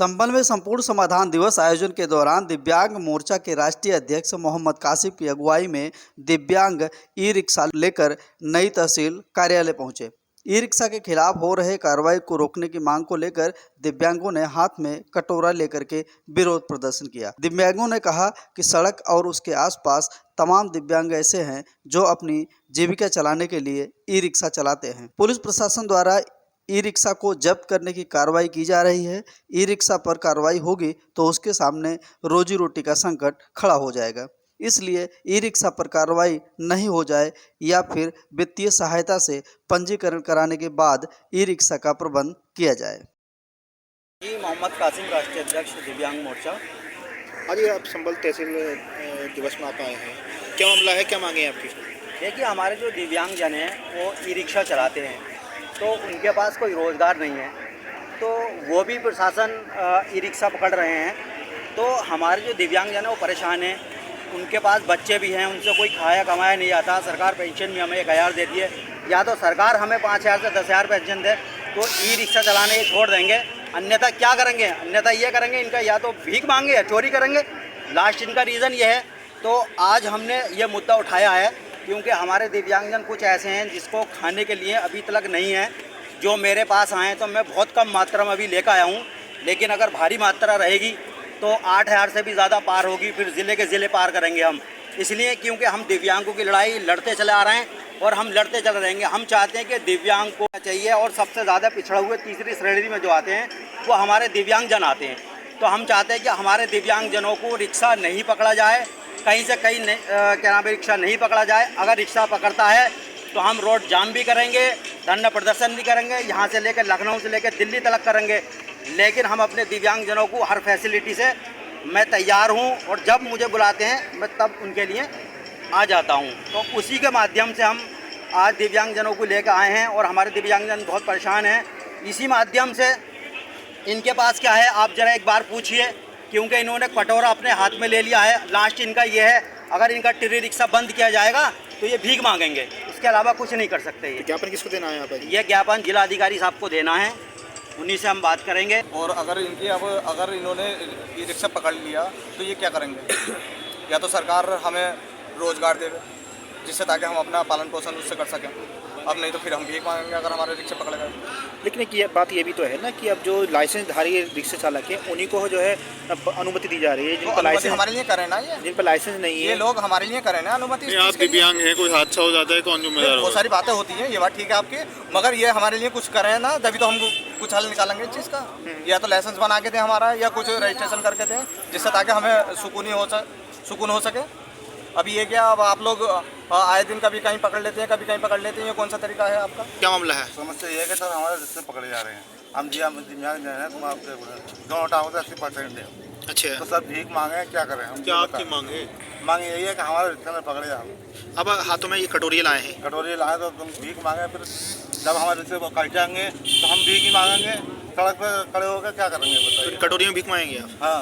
संपन्न में संपूर्ण समाधान दिवस आयोजन के दौरान दिव्यांग मोर्चा के राष्ट्रीय अध्यक्ष मोहम्मद कासिम की अगुवाई में दिव्यांग ई रिक्शा लेकर नई तहसील कार्यालय पहुंचे। ई रिक्शा के खिलाफ हो रहे कार्रवाई को रोकने की मांग को लेकर दिव्यांगों ने हाथ में कटोरा लेकर के विरोध प्रदर्शन किया। दिव्यांगों ने कहा कि सड़क और उसके आसपास तमाम दिव्यांग ऐसे हैं जो अपनी जीविका चलाने के लिए ई रिक्शा चलाते हैं। पुलिस प्रशासन द्वारा ई रिक्शा को जब्त करने की कार्रवाई की जा रही है। ई रिक्शा पर कार्रवाई होगी तो उसके सामने रोजी रोटी का संकट खड़ा हो जाएगा। इसलिए ई रिक्शा पर कार्रवाई नहीं हो जाए या फिर वित्तीय सहायता से पंजीकरण कराने के बाद ई रिक्शा का प्रबंध किया जाए। जी, मोहम्मद कासिम, राष्ट्रीय अध्यक्ष दिव्यांग मोर्चा। आज ये आप संबल तहसील दिवस में आप आए हैं, क्या मामला है, क्या मांगे हैं आपकी? देखिए, हमारे जो दिव्यांग जन हैं वो ई रिक्शा चलाते हैं, तो उनके पास कोई रोज़गार नहीं है, तो वो भी प्रशासन ई रिक्शा पकड़ रहे हैं। तो हमारे जो दिव्यांग जन हैं वो परेशान हैं, उनके पास बच्चे भी हैं, उनसे कोई खाया कमाया नहीं आता। सरकार पेंशन भी हमें 1000 देती है, या तो सरकार हमें 5000 से 10,000 पेंशन दे तो ई रिक्शा चलाने ही छोड़ देंगे, अन्यथा क्या करेंगे? अन्यथा ये करेंगे, इनका या तो भीख मांगे या चोरी करेंगे। लास्ट इनका रीज़न ये है। तो आज हमने ये मुद्दा उठाया है क्योंकि हमारे दिव्यांगजन कुछ ऐसे हैं जिसको खाने के लिए अभी तक नहीं है। जो मेरे पास आए तो मैं बहुत कम मात्रा में अभी लेकर आया हूँ, लेकिन अगर भारी मात्रा रहेगी तो 8000 से भी ज़्यादा पार होगी, फिर ज़िले के ज़िले पार करेंगे हम। इसलिए क्योंकि हम दिव्यांगों की लड़ाई लड़ते चले आ रहे हैं और हम लड़ते चले रहेंगे। हम चाहते हैं कि दिव्यांग को चाहिए, और सबसे ज़्यादा पिछड़ा हुए तीसरी श्रेणी में जो आते हैं वो हमारे दिव्यांगजन आते हैं। तो हम चाहते हैं कि हमारे दिव्यांगजनों को रिक्शा नहीं पकड़ा जाए, कहीं से कहीं रिक्शा नहीं पकड़ा जाए। अगर रिक्शा पकड़ता है तो हम रोड जाम भी करेंगे, धरना प्रदर्शन भी करेंगे, यहाँ से लेकर लखनऊ से लेकर दिल्ली तक करेंगे। लेकिन हम अपने दिव्यांगजनों को हर फैसिलिटी से मैं तैयार हूँ, और जब मुझे बुलाते हैं मैं तब उनके लिए आ जाता हूँ। तो उसी के माध्यम से हम आज दिव्यांगजनों को लेकर आए हैं, और हमारे दिव्यांगजन बहुत परेशान हैं। इसी माध्यम से इनके पास क्या है आप ज़रा एक बार पूछिए, क्योंकि इन्होंने कटोरा अपने हाथ में ले लिया है। लास्ट इनका ये है, अगर इनका टिर्री रिक्शा बंद किया जाएगा तो ये भीख मांगेंगे, इसके अलावा कुछ नहीं कर सकते। ये ज्ञापन किसको देना है यहाँ पर? ये ज्ञापन जिलाधिकारी साहब को देना है, उन्हीं से हम बात करेंगे। और अगर इन्होंने ई रिक्शा पकड़ लिया तो ये क्या करेंगे? या तो सरकार हमें रोज़गार देवे जिससे ताकि हम अपना पालन पोषण उससे कर सकें, अब नहीं तो फिर हम भीख मांगेंगे अगर हमारे रिक्शा पकड़े गए। लेकिन एक ये बात ये भी तो है ना कि अब जो लाइसेंसधारी रिक्शा चालक है उन्हीं को जो है अनुमति दी जा रही है, जिन पर लाइसेंस हमारे लिए करें ना, जिन पर लाइसेंस नहीं है ये लोग हमारे लिए करें ना अनुमति। आप दिव्यांग हैं, कोई हादसा हो जाता है कौन जिम्मेदार होगा? बहुत सारी बातें होती हैं, ये बात ठीक है आपकी, मगर ये हमारे लिए कुछ करें ना, तभी तो हम कुछ हल निकालेंगे इस चीज़ का। या तो लाइसेंस बना के दें हमारा, या कुछ रजिस्ट्रेशन करके दें जिससे ताकि हमें सुकून हो सके। अभी ये क्या, अब आप लोग आए दिन कभी कहीं पकड़ लेते हैं, कभी कहीं पकड़ लेते हैं, ये कौन सा तरीका है आपका? क्या मामला है? समस्या ये है कि सर हमारे रिश्ते पकड़े जा रहे हैं। हम दिव्यांग जो है तुम आपसे दोनों टाँगों से 80% है। अच्छा, तो सर भीख मांगे, क्या करें हम? क्या आपकी मांगे? मांग यही है कि हमारे रिश्ते में पकड़े जाओ। अब हाथों में ये कटोरी लाए हैं, कटोरी लाए तो तुम भीख मांगे, फिर जब हमारे रिश्ते को कट जाएंगे तो हम भीख ही मांगेंगे। सड़क पर खड़े होकर क्या करेंगे बताइए? कटोरी में भीख मांगेंगे आप? हाँ,